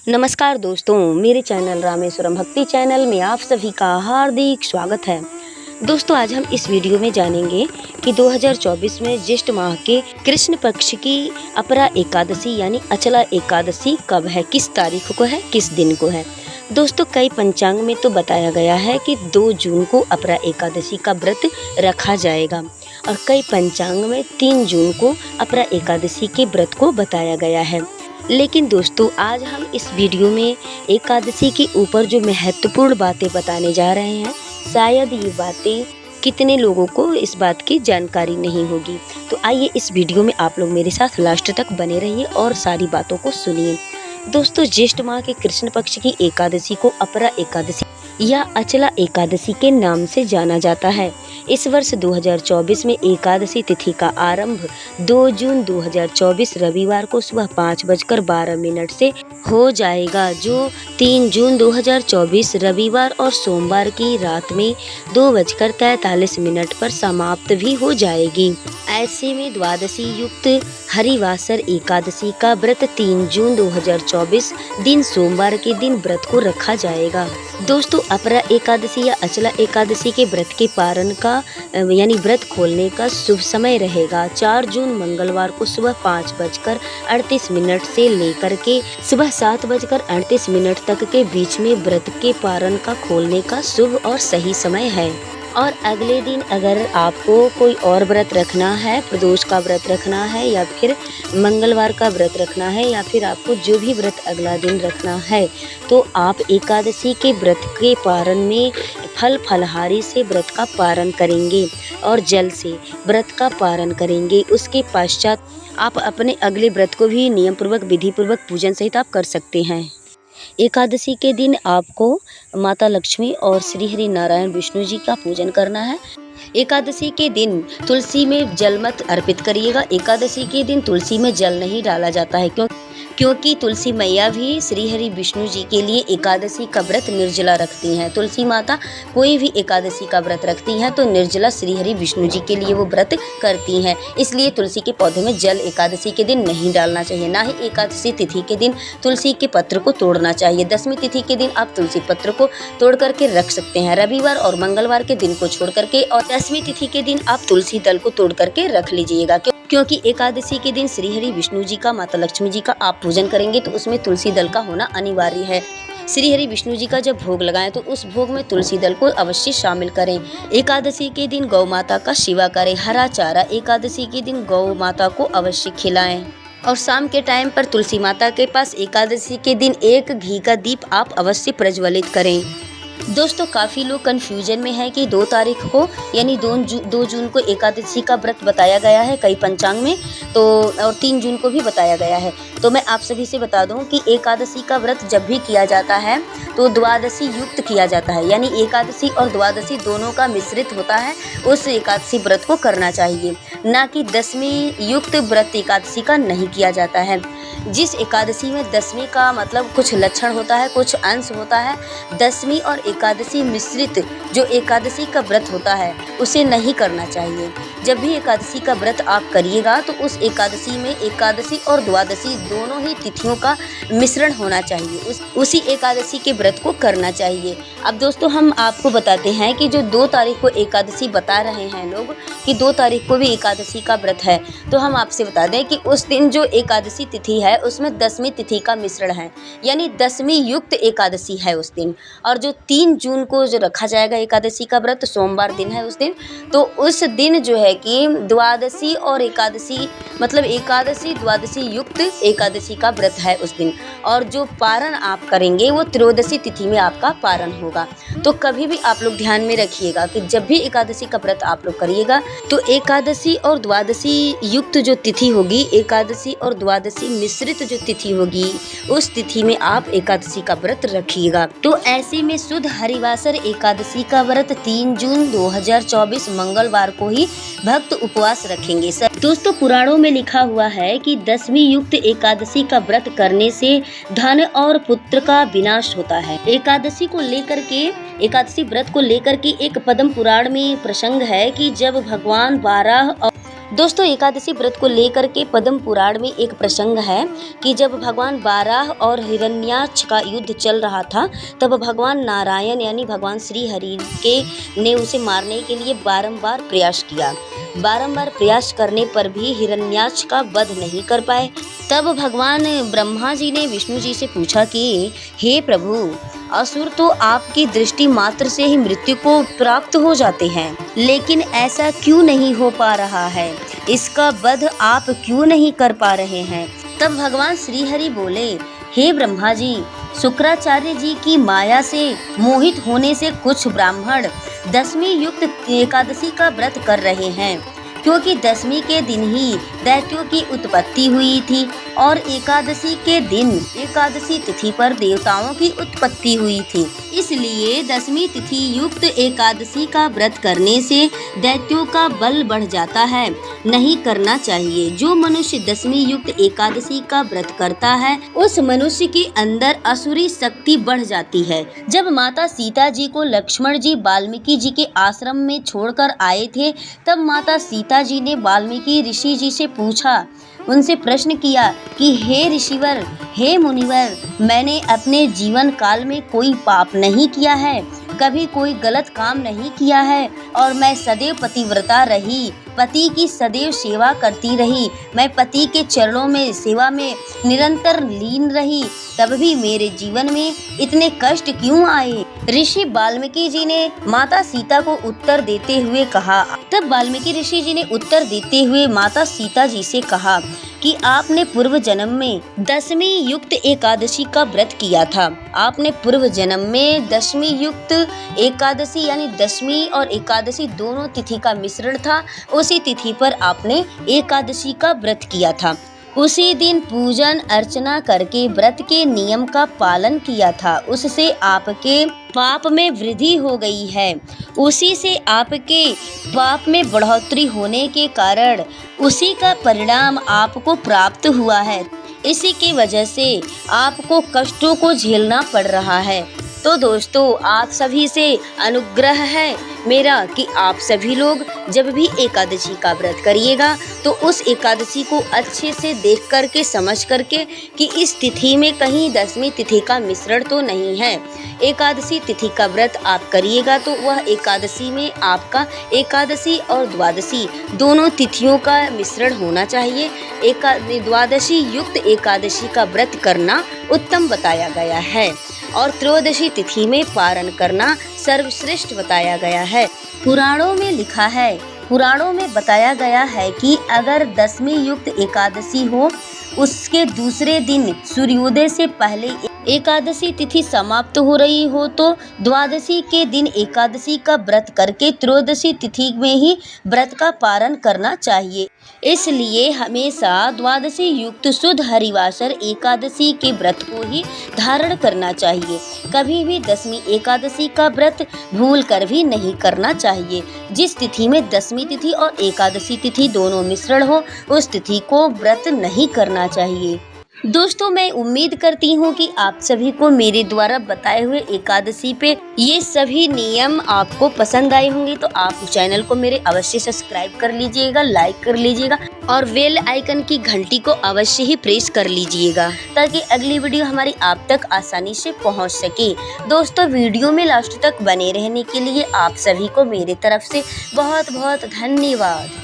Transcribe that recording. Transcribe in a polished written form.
नमस्कार दोस्तों, मेरे चैनल रामेश्वरम भक्ति चैनल में आप सभी का हार्दिक स्वागत है। दोस्तों, आज हम इस वीडियो में जानेंगे कि 2024 में ज्येष्ठ माह के कृष्ण पक्ष की अपरा एकादशी यानी अचला एकादशी कब है, किस तारीख को है, किस दिन को है। दोस्तों, कई पंचांग में तो बताया गया है कि 2 जून को अपरा एकादशी का व्रत रखा जाएगा और कई पंचांग में 3 जून को अपरा एकादशी के व्रत को बताया गया है। लेकिन दोस्तों, आज हम इस वीडियो में एकादशी के ऊपर जो महत्वपूर्ण बातें बताने जा रहे हैं, शायद ये बातें कितने लोगों को इस बात की जानकारी नहीं होगी। तो आइए इस वीडियो में आप लोग मेरे साथ लास्ट तक बने रहिए और सारी बातों को सुनिए। दोस्तों, ज्येष्ठ माह के कृष्ण पक्ष की एकादशी को अपरा एकादशी या अचला एकादशी के नाम से जाना जाता है। इस वर्ष 2024 में एकादशी तिथि का आरंभ 2 जून 2024 रविवार को सुबह 5:12 से हो जाएगा, जो 3 जून 2024 रविवार और सोमवार की रात में 2:43 पर समाप्त भी हो जाएगी। ऐसे में द्वादशी युक्त हरिवासर एकादशी का व्रत 3 जून 2024 दिन सोमवार के दिन व्रत को रखा जाएगा। दोस्तों, अपरा एकादशी या अचला एकादशी के व्रत के पारण का यानी व्रत खोलने का शुभ समय रहेगा 4 जून मंगलवार को सुबह 5:38 से लेकर के सुबह 7:38 तक के बीच में व्रत के पारण का खोलने का शुभ और सही समय है। और अगले दिन अगर आपको कोई और व्रत रखना है, प्रदोष का व्रत रखना है या फिर मंगलवार का व्रत रखना है या फिर आपको जो भी व्रत अगला दिन रखना है, तो आप एकादशी के व्रत के पारण में फलहारी से व्रत का पारण करेंगे और जल से व्रत का पारण करेंगे। उसके पश्चात आप अपने अगले व्रत को भी नियम पूर्वक विधि पूर्वक पूजन सहित आप कर सकते हैं। एकादशी के दिन आपको माता लक्ष्मी और श्री हरि नारायण विष्णु जी का पूजन करना है। एकादशी के दिन तुलसी में जल मत अर्पित करिएगा। एकादशी के दिन तुलसी में जल नहीं डाला जाता है क्योंकि तुलसी मैया भी श्री हरि विष्णु जी के लिए एकादशी का व्रत निर्जला रखती हैं। तुलसी माता कोई भी एकादशी का व्रत रखती हैं तो निर्जला श्री हरि विष्णु जी के लिए वो व्रत करती हैं। इसलिए तुलसी के पौधे में जल एकादशी के दिन नहीं डालना चाहिए। ना ही एकादशी तिथि के दिन तुलसी के पत्र को तोड़ना चाहिए। 10वीं तिथि के दिन आप तुलसी पत्र को तोड़ करके रख सकते हैं। रविवार और मंगलवार के दिन को छोड़ करके और 10वीं तिथि के दिन आप तुलसी दल को तोड़ करके रख लीजिएगा, क्योंकि एकादशी के दिन श्री हरि विष्णु जी का, माता लक्ष्मी जी का आप पूजन करेंगे तो उसमें तुलसी दल का होना अनिवार्य है। श्री हरि विष्णु जी का जब भोग लगाएं तो उस भोग में तुलसी दल को अवश्य शामिल करें। एकादशी के दिन गौ माता का सेवा करें। हरा चारा एकादशी के दिन गौ माता को अवश्य खिलाएं और शाम के टाइम पर तुलसी माता के पास एकादशी के दिन एक घी का दीप आप अवश्य प्रज्वलित करें। दोस्तों, काफ़ी लोग कन्फ्यूजन में है कि 2 तारीख को यानी 2 जून को एकादशी का व्रत बताया गया है कई पंचांग में, तो और 3 जून को भी बताया गया है। तो मैं आप सभी से बता दूं कि एकादशी का व्रत जब भी किया जाता है तो द्वादशी युक्त किया जाता है, यानी एकादशी और द्वादशी दोनों का मिश्रित होता है। उस एकादशी व्रत को करना चाहिए, ना कि 10वीं युक्त व्रत एकादशी का नहीं किया जाता है। जिस एकादशी में 10वीं का मतलब कुछ लक्षण होता है, कुछ अंश होता है, 10वीं और एकादशी मिश्रित जो एकादशी का व्रत होता है उसे नहीं करना चाहिए। जब भी एकादशी का व्रत आप करिएगा तो उस एकादशी में एकादशी और द्वादशी दोनों ही तिथियों का मिश्रण होना चाहिए, उसी एकादशी के व्रत को करना चाहिए। अब दोस्तों, हम आपको बताते हैं कि जो 2 तारीख को एकादशी बता रहे हैं लोग कि 2 तारीख को भी एकादशी का व्रत है, तो हम आपसे बता दें कि उस दिन जो एकादशी तिथि है उसमें 10वीं तिथि का मिश्रण है, यानी 10वीं युक्त एकादशी है उस दिन। और जो 3 जून को जो रखा जाएगा एकादशी का व्रत, सोमवार दिन है उस दिन, तो उस दिन जो है कि द्वादशी और एकादशी मतलब एकादशी द्वादशी युक्त एकादशी का व्रत है उस दिन। और जो पारण आप करेंगे वो त्रयोदशी तिथि में आपका पारण होगा। तो कभी भी आप लोग ध्यान में रखिएगा कि जब भी एकादशी का व्रत आप लोग करिएगा तो एकादशी और द्वादशी युक्त जो तिथि होगी, एकादशी और द्वादशी मिश्रित जो तिथि होगी, उस तिथि में आप एकादशी का व्रत रखिएगा। तो ऐसे में शुद्ध हरिवासर एकादशी का व्रत 3 जून 2024 मंगलवार को ही भक्त उपवास रखेंगे। दोस्तों, पुराणों में लिखा हुआ है कि 10वीं युक्त एकादशी का व्रत करने से धन और पुत्र का विनाश होता है। एकादशी एकादशी व्रत को लेकर के एक पद्म पुराण में प्रसंग है कि जब भगवान दोस्तों एकादशी व्रत को लेकर के पद्म पुराण में एक प्रसंग है कि जब भगवान बाराह और हिरण्याक्ष का युद्ध चल रहा था, तब भगवान नारायण यानी भगवान श्री हरि के ने उसे मारने के लिए बारंबार प्रयास किया। बारंबार प्रयास करने पर भी हिरण्याक्ष का वध नहीं कर पाए। तब भगवान ब्रह्मा जी ने विष्णु जी से पूछा कि हे प्रभु, असुर तो आपकी दृष्टि मात्र से ही मृत्यु को प्राप्त हो जाते हैं, लेकिन ऐसा क्यों नहीं हो पा रहा है? इसका वध आप क्यों नहीं कर पा रहे हैं? तब भगवान श्री हरि बोले, हे ब्रह्मा जी, शुक्राचार्य जी की माया से मोहित होने से कुछ ब्राह्मण दशमी युक्त एकादशी का व्रत कर रहे हैं, क्योंकि दशमी के दिन ही दैत्यों की उत्पत्ति हुई थी और एकादशी के दिन एकादशी तिथि पर देवताओं की उत्पत्ति हुई थी। इसलिए दशमी तिथि युक्त एकादशी का व्रत करने से दैत्यों का बल बढ़ जाता है, नहीं करना चाहिए। जो मनुष्य दशमी युक्त एकादशी का व्रत करता है, उस मनुष्य के अंदर असुरी शक्ति बढ़ जाती है। जब माता सीता जी को लक्ष्मण जी वाल्मीकि जी के आश्रम में छोड़कर आए थे, तब माता सीता जी ने वाल्मीकि ऋषि जी से पूछा, उनसे प्रश्न किया कि हे ऋषिवर, हे मुनिवर, मैंने अपने जीवन काल में कोई पाप नहीं किया है, कभी कोई गलत काम नहीं किया है और मैं सदैव पतिव्रता रही, पति की सदैव सेवा करती रही, मैं पति के चरणों में सेवा में निरंतर लीन रही, तब भी मेरे जीवन में इतने कष्ट क्यों आए? ऋषि वाल्मीकि जी ने माता सीता को उत्तर देते हुए कहा। तब वाल्मीकि ऋषि जी ने उत्तर देते हुए माता सीता जी से कहा कि आपने पूर्व जन्म में दशमी युक्त एकादशी का व्रत किया था। आपने पूर्व जन्म में दशमी युक्त एकादशी यानी दशमी और एकादशी दोनों तिथि का मिश्रण था, उसी तिथि पर आपने एकादशी का व्रत किया था। उसी दिन पूजन अर्चना करके व्रत के नियम का पालन किया था, उससे आपके पाप में वृद्धि हो गई है। उसी से आपके पाप में बढ़ोतरी होने के कारण उसी का परिणाम आपको प्राप्त हुआ है। इसी की वजह से आपको कष्टों को झेलना पड़ रहा है। तो दोस्तों, आप सभी से अनुग्रह है मेरा कि आप सभी लोग जब भी एकादशी का व्रत करिएगा तो उस एकादशी को अच्छे से देख करके समझ करके कि इस तिथि में कहीं दशमी तिथि का मिश्रण तो नहीं है। एकादशी तिथि का व्रत आप करिएगा तो वह एकादशी में आपका एकादशी और द्वादशी दोनों तिथियों का मिश्रण होना चाहिए। द्वादशी युक्त एकादशी का व्रत करना उत्तम बताया गया है और त्रयोदशी तिथि में पारण करना सर्वश्रेष्ठ बताया गया है। पुराणों में लिखा है, पुराणों में बताया गया है कि अगर दशमी युक्त एकादशी हो, उसके दूसरे दिन सूर्योदय से पहले एकादशी तिथि समाप्त हो रही हो तो द्वादशी के दिन एकादशी का व्रत करके त्रयोदशी तिथि में ही व्रत का पारण करना चाहिए। इसलिए हमेशा द्वादशी युक्त शुद्ध हरिवासर एकादशी के व्रत को ही धारण करना चाहिए। कभी भी दशमी एकादशी का व्रत भूल कर भी नहीं करना चाहिए। जिस तिथि में दशमी तिथि और एकादशी तिथि दोनों मिश्रण हो, उस तिथि को व्रत नहीं करना चाहिए। दोस्तों, मैं उम्मीद करती हूँ कि आप सभी को मेरे द्वारा बताए हुए एकादशी पे ये सभी नियम आपको पसंद आए होंगे। तो आप चैनल को मेरे अवश्य सब्सक्राइब कर लीजिएगा, लाइक कर लीजिएगा और बेल आइकन की घंटी को अवश्य ही प्रेस कर लीजिएगा ताकि अगली वीडियो हमारी आप तक आसानी से पहुँच सके। दोस्तों, वीडियो में लास्ट तक बने रहने के लिए आप सभी को मेरे तरफ से बहुत बहुत धन्यवाद।